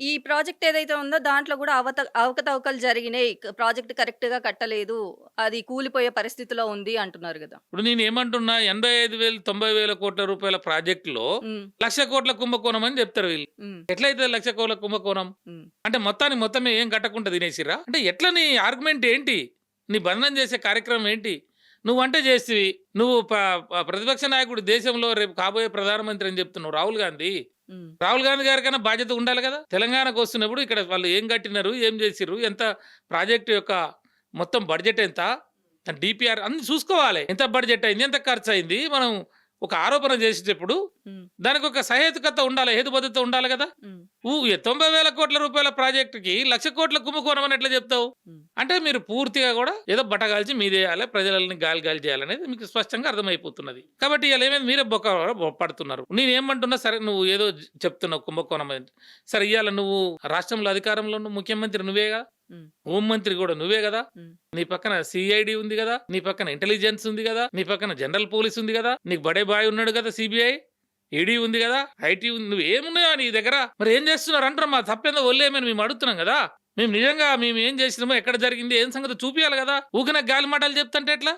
ఈ ప్రాజెక్ట్ ఏదైతే ఉందో దాంట్లో గూడా అవకతవకలు జరిగినాయి. ప్రాజెక్ట్ కరెక్ట్‌గా కట్టలేదు. అది కూలిపోయే పరిస్థితిలో ఉంది అంటున్నారు గదా! ఇప్పుడు నేనేమంటున్నా 85,000, 90,000 కోట్ల రూపాయల ప్రాజెక్ట్‌లో హ్మ్. 1,00,000 కోట్ల కుంభకోణం అని చెప్తారు వీళ్ళు. హ్మ్. ఎట్లయితది 1,00,000 కోట్ల కుంభకోణం? హ్మ్. అంటే మొత్తానికి మొత్తమే ఏం కట్టకుండా తినేసిర్రా? అంటే ఎట్లా నీ ఆర్గ్యుమెంట్ ఏంటి? నీ బంధనం చేసే కార్యక్రమం ఏంటి? నువ్వంటే చేస్తివి. నువ్వు ప్రతిపక్ష నాయకుడు దేశంలో రేపు కాబోయే ప్రధానమంత్రి అని చెప్తున్నావు రాహుల్ గాంధీ. హ్మ్. రాహుల్ గాంధీ గారికన్నా బాధ్యత ఉండాలి గదా! తెలంగాణకొస్తున్నప్పుడు ఇక్కడ వాళ్ళు ఏం కట్టినారు? ఏం చేసిర్రు? ఎంత ప్రాజెక్ట్ యొక్క మొత్తం బడ్జెట్ ఎంత? డీపీఆర్ అన్నీ చూసుకోవాలి. ఎంత బడ్జెట్ అయింది? ఎంత ఖర్చయింది? మనం ఒక ఆరోపణ చేసేటప్పుడు హ్మ్. దానికొక సహేతుకత ఉండాలి. హేతుబద్ధత ఉండాలి గదా! హ్మ్. 90,000 కోట్ల రూపాయల ప్రాజెక్ట్‌కి 1,00,000 కోట్ల కుంభకోణం అని ఎట్లా చెప్తావు? హ్మ్. అంటే మీరు పూర్తిగా గూడా ఏదో బటగాల్చి మీదేయాలి. ప్రజలని గాలి గాలి చేయాలనేది మీకు స్పష్టంగా అర్థమైపోతున్నది. కాబట్టి ఇయాల ఏమైంది మీరే పడుతున్నారు. నేనేమంటున్నా సరే నువ్వు ఏదో చెప్తున్నావు కుంభకోణం అని. సరే ఇయాల నువ్వు రాష్ట్రంలో అధికారంలో ఉన్న ముఖ్యమంత్రి నువ్వేగా? హ్మ్. హోం మంత్రి గూడా నువ్వే గదా! హ్మ్. నీ పక్కన సీఐడీ ఉంది గదా! నీ పక్కన ఇంటెలిజెన్స్ ఉంది గదా! నీ పక్కన జనరల్ పోలీస్ ఉంది గదా! నీకు బడే బాయ్ ఉన్నాడు గదా! సీబీఐ. ఈడీ ఉంది గదా! ఐటీ ఉంది. నువ్వేమున్నాయో నీ దగ్గర? మరేం జేస్తున్నారు అంటున్నా మా తప్పేందో వదిలేయమని మేము అడుగుతున్నాం గదా! మేము నిజంగా మేము ఏం జేసినామో, ఎక్కడ జరిగింది, ఏం సంగతో చూపియాలి గదా! ఊకెనే గాలి మాటలు చెప్తుంటే ఎట్లా?